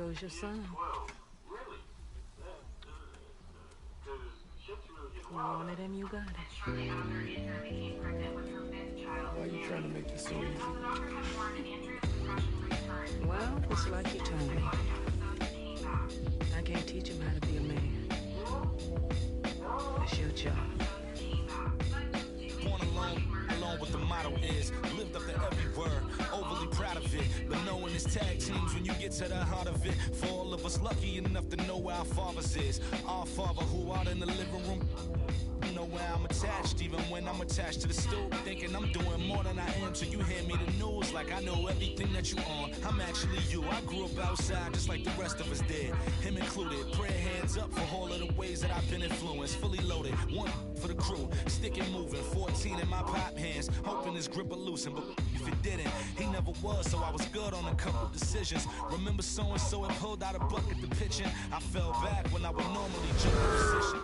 goes your son. You wanted him, you got it. Why are you trying to make this so easy? Well, it's like you told me. I can't teach him how to be a man. It's your job. Born alone what the motto is. Lived up to every word, overly proud of it. But knowing it's tag teams when you get to the heart of it. For all of us lucky enough to know where our fathers is. Our father who out in the living room. Know where I'm attached, even when I'm attached to the stool. Thinking I'm doing more than I am till you hear me the news. Like I know everything that you on. I'm actually you. I grew up outside just like the rest of us did. Him included. Prayer hands up for all of the ways that I've been influenced. Fully loaded. One for the crew. Stick it moving. 14 in my pop hands. Hoping his grip will loosen. But if it didn't, he never was. So I was good on a couple decisions. Remember so-and-so had pulled out a bucket to pitching. I fell back when I would normally jump in position.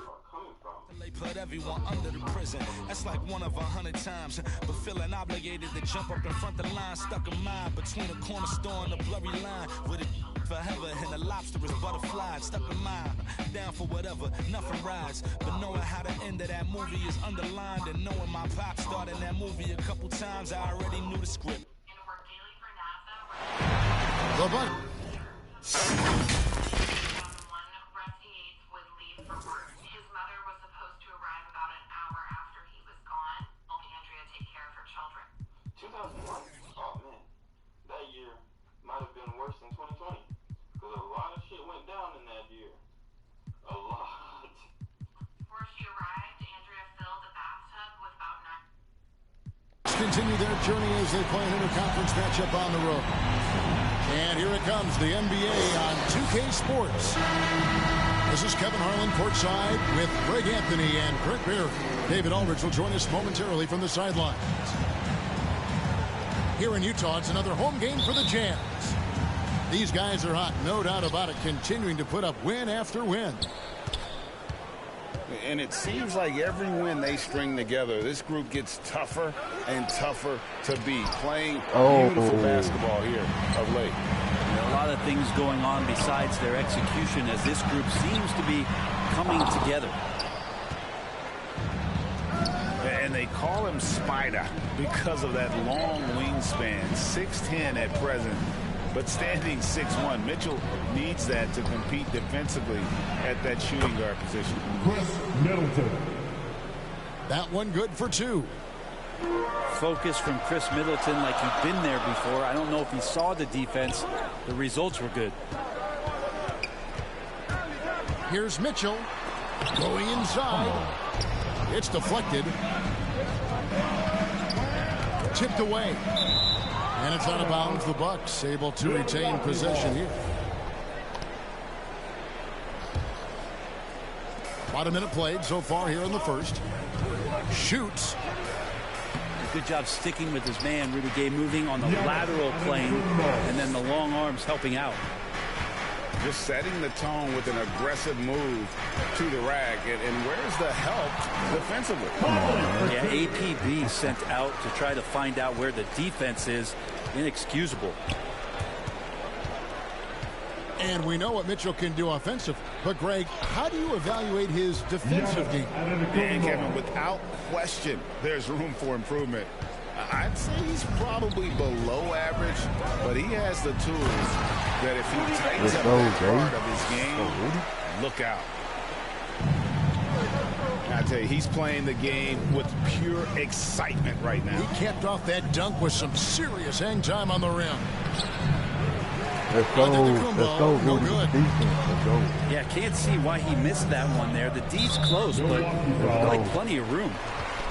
They put everyone under the prison. That's like 1 of 100 times. But feeling obligated to jump up in front of the line. Stuck in mind between a corner store and a blurry line. With it forever and the lobster is butterfly. Stuck in mind, down for whatever, nothing rides. But knowing how the end of that movie is underlined. And knowing my pop starred in that movie a couple times, I already knew the script. The button. Continue their journey as they play an interconference matchup on the road. And here it comes, the NBA on 2K Sports. This is Kevin Harlan courtside with Greg Anthony and Greg Berry. David Aldridge will join us momentarily from the sidelines. Here in Utah, it's another home game for the Jazz. These guys are hot, no doubt about it, continuing to put up win after win. And it seems like every win they string together, this group gets tougher and tougher to beat. Playing beautiful basketball here of late. There are a lot of things going on besides their execution as this group seems to be coming together. And they call him Spider because of that long wingspan, 6'10" at present. But standing 6'1", Mitchell needs that to compete defensively at that shooting guard position. Chris Middleton. That one good for 2. Focus from Chris Middleton like he'd been there before. I don't know if he saw the defense. The results were good. Here's Mitchell going inside. It's deflected. Tipped away. And it's out of bounds. The Bucks able to retain possession here. About a minute played so far here in the first. Shoots. Good job sticking with his man. Rudy Gay moving on the lateral plane. And then the long arms helping out. Just setting the tone with an aggressive move to the rack. And where's the help defensively? Yeah, APB sent out to try to find out where the defense is. Inexcusable. And we know what Mitchell can do offensive. But, Greg, how do you evaluate his defensive game? And, Kevin, without question, there's room for improvement. I'd say he's probably below average, but he has the tools that if he tightens up that part of his game, look out. I tell you, he's playing the game with pure excitement right now. He capped off that dunk with some serious hang time on the rim. Let's go. Let's go. No good. Let's go. Yeah, can't see why he missed that one there. The D's close, but like plenty of room.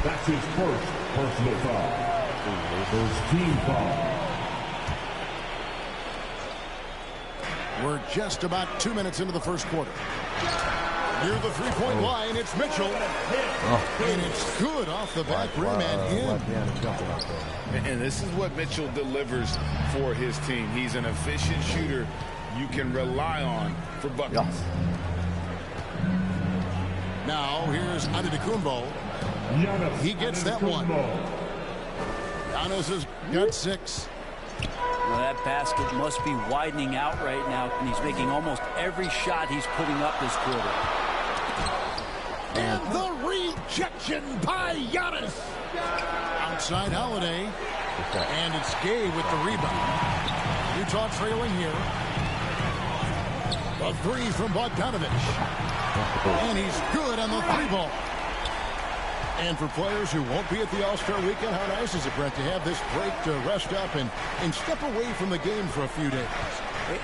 That's his first personal foul. First team foul. We're just about 2 minutes into the first quarter. Near the three-point line, it's Mitchell. And it's good off the back rim and in. And this is what Mitchell delivers for his team. He's an efficient shooter you can rely on for buckets. Now, here's Antetokounmpo. He gets that one. Giannis has got 6. Well, that basket must be widening out right now, and he's making almost every shot he's putting up this quarter. And the rejection by Giannis. Outside Holiday. And it's Gay with the rebound. Utah trailing here. A three from Bogdanovich. And he's good on the three ball. And for players who won't be at the All-Star Weekend, how nice is it, Brent, to have this break to rest up and step away from the game for a few days?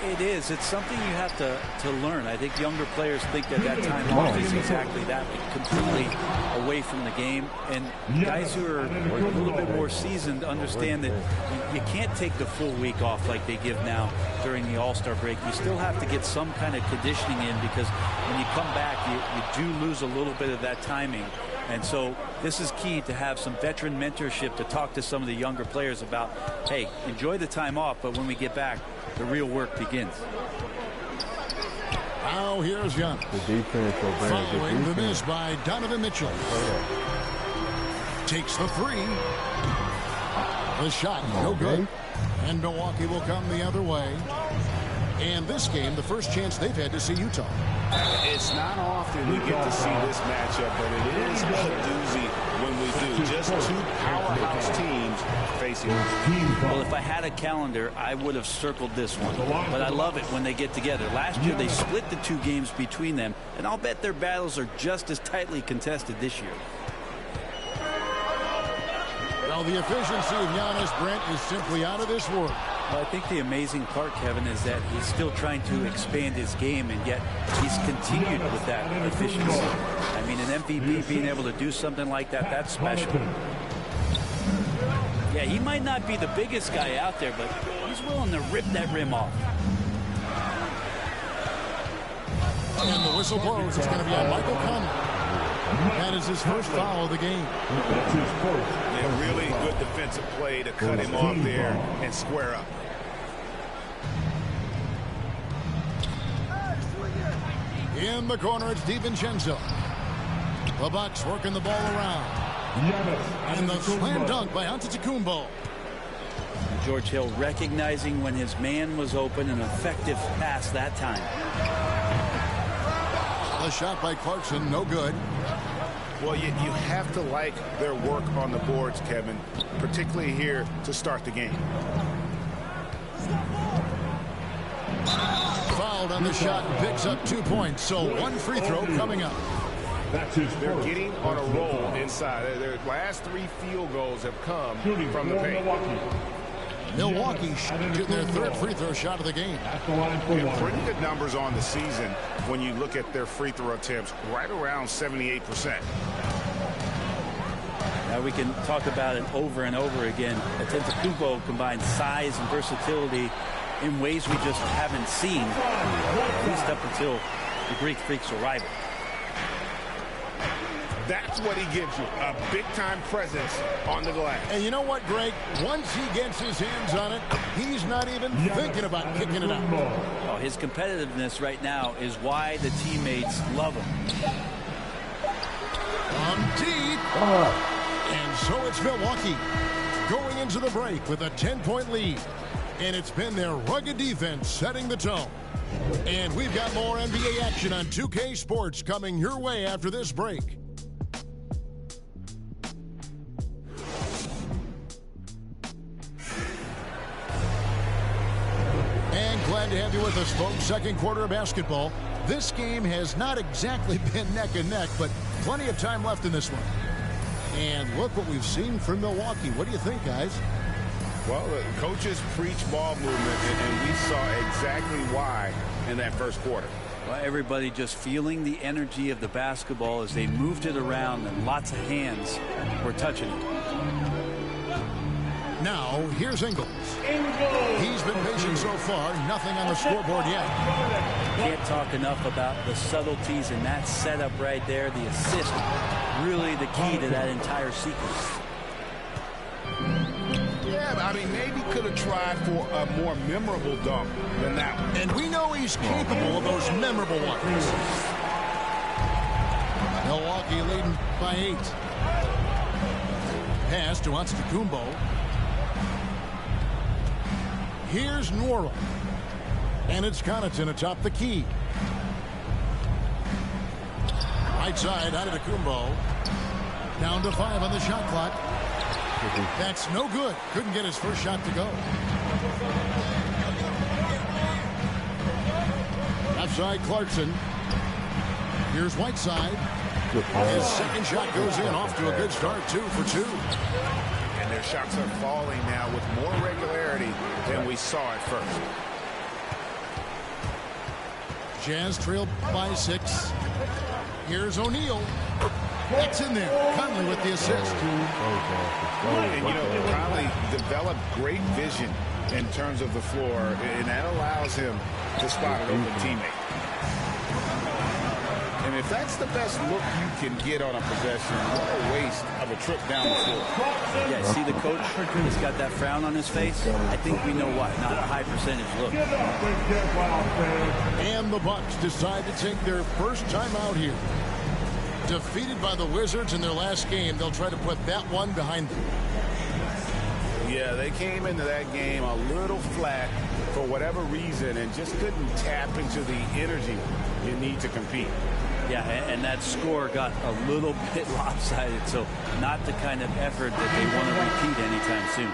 It is. It's something you have to learn. I think younger players think that time off is exactly that, completely away from the game. And guys who are a little bit more seasoned understand that you can't take the full week off like they give now during the All-Star break. You still have to get some kind of conditioning in, because when you come back, you do lose a little bit of that timing. And so this is key to have some veteran mentorship to talk to some of the younger players about, hey, enjoy the time off, but when we get back, the real work begins. Now here's Young. The defense following the miss by Donovan Mitchell. Takes the three. The shot, no good. And Milwaukee will come the other way. And this game, the first chance they've had to see Utah. It's not often we get to see this matchup, but it is a doozy when we do. Just two powerhouse teams facing. Well, if I had a calendar, I would have circled this one. But I love it when they get together. Last year, they split the two games between them, and I'll bet their battles are just as tightly contested this year. Well, the efficiency of Giannis, Brent, is simply out of this world. Well, I think the amazing part, Kevin, is that he's still trying to expand his game, and yet he's continued with that efficiency. I mean, an MVP being able to do something like that, that's special. Yeah, he might not be the biggest guy out there, but he's willing to rip that rim off. And the whistle blows. It's going to be on Michael Conley. That is his first foul of the game. Yeah, really good defensive play to cut him off there and square up. In the corner, it's DiVincenzo. The Bucks working the ball around. And the slam dunk by Antetokounmpo. George Hill recognizing when his man was open, an effective pass that time. The shot by Clarkson, no good. Well, you have to like their work on the boards, Kevin, particularly here to start the game. Fouled on the shot and picks up 2 points, so one free throw coming up. They're getting on a roll inside. Their last 3 field goals have come from the paint. Milwaukee shooting their third free throw shot of the game. Pretty good numbers on the season when you look at their free throw attempts, right around 78%. Now we can talk about it over and over again. Antetokounmpo combines size and versatility in ways we just haven't seen, at least up until the Greek Freak's arrival. That's what he gives you, a big-time presence on the glass. And you know what, Greg? Once he gets his hands on it, he's not even thinking about kicking it out. Oh, his competitiveness right now is why the teammates love him. From deep. And so it's Milwaukee going into the break with a 10-point lead. And it's been their rugged defense setting the tone. And we've got more NBA action on 2K Sports coming your way after this break. Glad to have you with us, folks. Second quarter of basketball. This game has not exactly been neck and neck, but plenty of time left in this one. And look what we've seen from Milwaukee. What do you think, guys? Well, the coaches preach ball movement, and we saw exactly why in that first quarter. Well, everybody just feeling the energy of the basketball as they moved it around, and lots of hands were touching it. Now, here's Ingles. He's been patient so far. Nothing on the scoreboard yet. Can't talk enough about the subtleties in that setup right there. The assist, really the key to that entire sequence. Yeah, I mean, maybe could have tried for a more memorable dunk than that one. And we know he's capable of those memorable ones. Milwaukee leading by 8. Pass to Antetokounmpo. Here's Norrell. And it's Connaughton atop the key. Right side, out of Kumbo. Down to 5 on the shot clock. That's no good. Couldn't get his first shot to go. Left side, Clarkson. Here's Whiteside. His second shot goes in, off to a good start, 2 for 2. And their shots are falling now with more regularity than we saw at first. Jazz trailed by 6. Here's O'Neal. That's in there. Conley with the assist. And, you know, Conley developed great vision in terms of the floor, and that allows him to spot an open teammate. And if that's the best look you can get on a possession, what a waste of a trip down the floor. Yeah, see the coach? He's got that frown on his face. I think we know why. Not a high percentage look. And the Bucks decide to take their first time out here. Defeated by the Wizards in their last game, they'll try to put that one behind them. Yeah, they came into that game a little flat for whatever reason and just couldn't tap into the energy you need to compete. Yeah, and that score got a little bit lopsided, so not the kind of effort that they want to repeat anytime soon.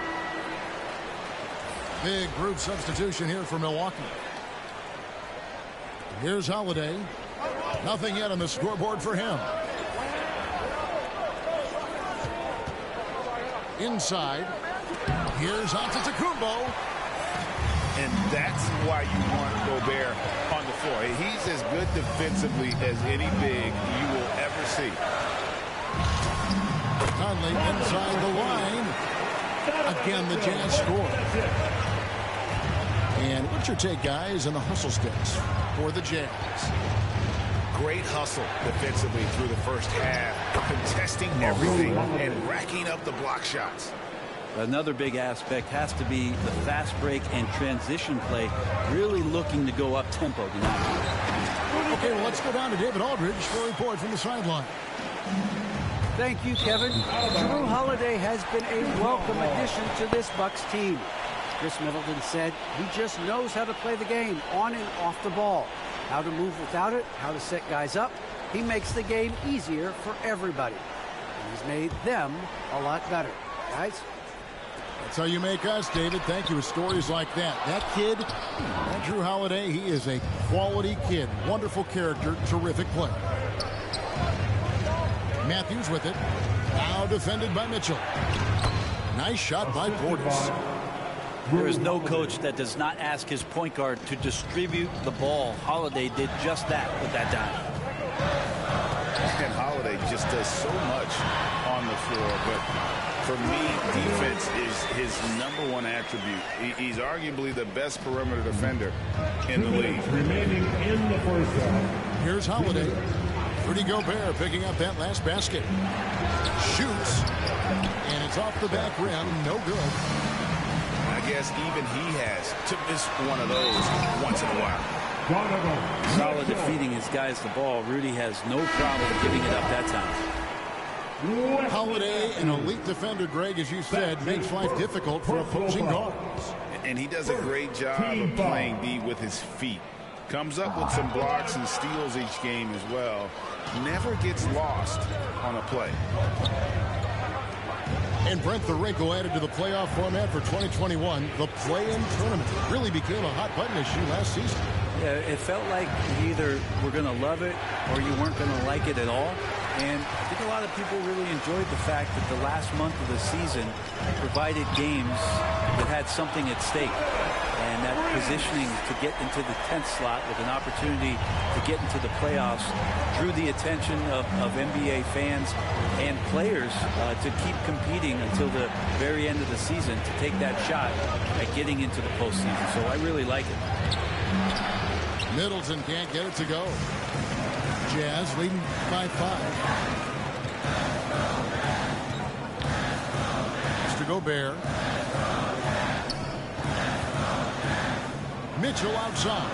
Big group substitution here for Milwaukee. Here's Holiday. Nothing yet on the scoreboard for him. Inside. Here's Antetokounmpo. And that's why you want Gobert on the floor. He's as good defensively as any big you will ever see. Conley inside the line. Again, the Jazz score. And what's your take, guys, on the hustle sticks for the Jazz? Great hustle defensively through the first half, contesting everything and racking up the block shots. Another big aspect has to be the fast break and transition play, really looking to go up tempo tonight. Okay, well, let's go down to David Aldridge for a report from the sideline. Thank you, Kevin. Drew Holiday has been a welcome addition to this Bucks team. Chris Middleton said he just knows how to play the game on and off the ball, how to move without it, how to set guys up. He makes the game easier for everybody. And he's made them a lot better. Guys? That's how you make us, David. Thank you with stories like that. That kid, that Drew Holiday, he is a quality kid. Wonderful character, terrific player. Matthews with it. Now defended by Mitchell. Nice shot by Portis. There is no coach that does not ask his point guard to distribute the ball. Holiday did just that with that dime. And Holiday just does so much on the floor, but for me, defense is his #1 attribute. He's arguably the best perimeter defender in the league. Remaining in the first half. Here's Holiday. Rudy Gobert picking up that last basket. Shoots. And it's off the back rim. No good. I guess even he has to miss one of those once in a while. Solid defeating his guys the ball. Rudy has no problem giving it up that time. Holiday, an elite defender, Greg, as you said, makes life difficult for opposing guards. And he does a great job of playing D with his feet. Comes up with some blocks and steals each game as well. Never gets lost on a play. And Brent, the wrinkle added to the playoff format for 2021, the play-in tournament really became a hot-button issue last season. Yeah, it felt like you either were going to love it or you weren't going to like it at all. And I think a lot of people really enjoyed the fact that the last month of the season provided games that had something at stake. And that positioning to get into the 10th slot with an opportunity to get into the playoffs drew the attention of NBA fans and players to keep competing until the very end of the season to take that shot at getting into the postseason. So I really like it. Middleton can't get it to go. Jazz leading by 5. Mr. Gobert. Mitchell outside.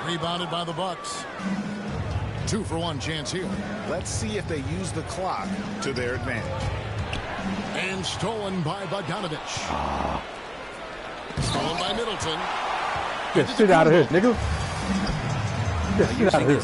Rebounded by the Bucks. 2-for-1 chance here. Let's see if they use the clock to their advantage. And stolen by Bogdanovich. Stolen by Middleton. Get shit out of here, nigga. Get shit out of here.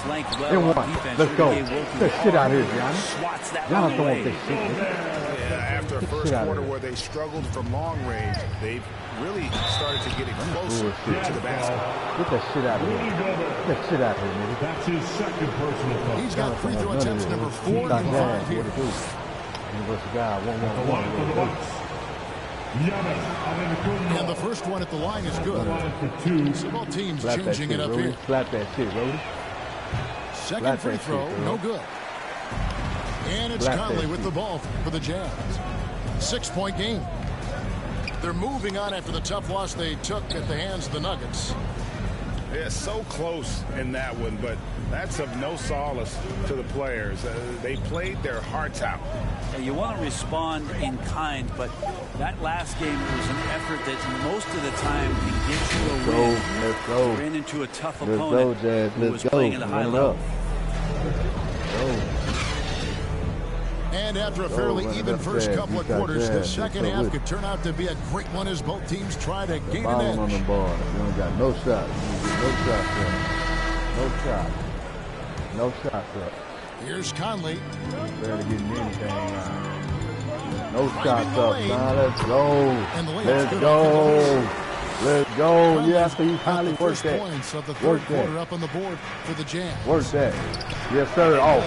And one. Let's go. Get shit out of here, Giannis. Giannis don't want this shit, nigga. Yeah, after a first quarter where they struggled from long range, they've really started to get it closer to the basket. Get that shit out of here. Get that shit out of here, nigga. That's his second personal foul. He's got free throw attempts number 4 and 5 here. Universal God, 1-1-1. And the first one at the line is good. So both teams changing it up here. Slap that shit, Rody. Second free throw, no good. And it's Conley with the ball for the Jazz. 6-point game. They're moving on after the tough loss they took at the hands of the Nuggets. Yeah, so close in that one, but that's of no solace to the players. They played their hearts out. You want to respond in kind, but that last game was an effort that most of the time can get you a win. Let's go. Ran into a tough Let's opponent go, Jazz. who was playing at a high level. And after a fairly even first couple of quarters, the second half could turn out to be a great one as both teams try to gain an edge. On the ball. You ain't got no shots. No shots up. No shots. No shots up. Here's Conley. Barely getting anything. No shots up. Now let's go. Let's go. Let's go. Yeah, so you finally worked that. Points of the third quarter up on the board for the Jazz. Work that. Yes, sir. Oh,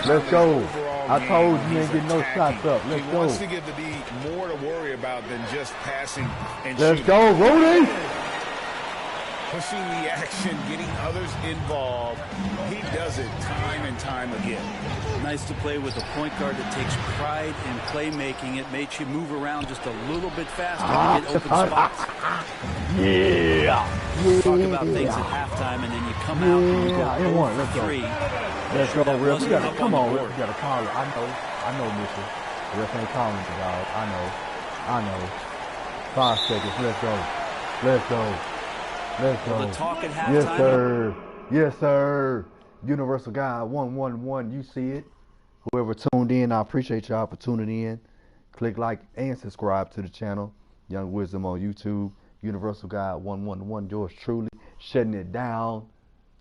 let's go. I told you ain't getting no shots up. Let's go. He wants to give the D more to worry about than just passing and Let's shooting. go, Rudy. Pushing the action, getting others involved. He does it time and time again. Nice to play with a point guard that takes pride in playmaking. It makes you move around just a little bit faster to get open spots. Yeah. Talk about things at halftime, and then you come out and you go 0 for 3. Let's go, Rip. Come on, Rip. You got to call it. I know, Mitchell. Rip ain't calling it, dog. I know. 5 seconds. Let's go. Let's go. Let's go. Well, the talk at halftime. Yes, sir. Yes, sir. Universal God 111. You see it. Whoever tuned in, I appreciate y'all for tuning in. Click like and subscribe to the channel. Young Wisdom on YouTube. Universal God 111. Yours truly. Shutting it down.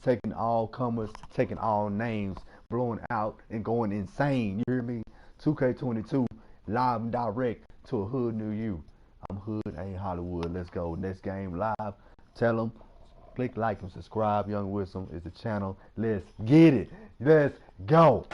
Taking all comers. Taking all names. Blowing out and going insane. You hear me? 2K22. Live and direct to a hood near you. I'm hood, ain't Hollywood. Let's go. Next game live. Tell them, click like and subscribe. Young Wisdom is the channel. Let's get it. Let's go.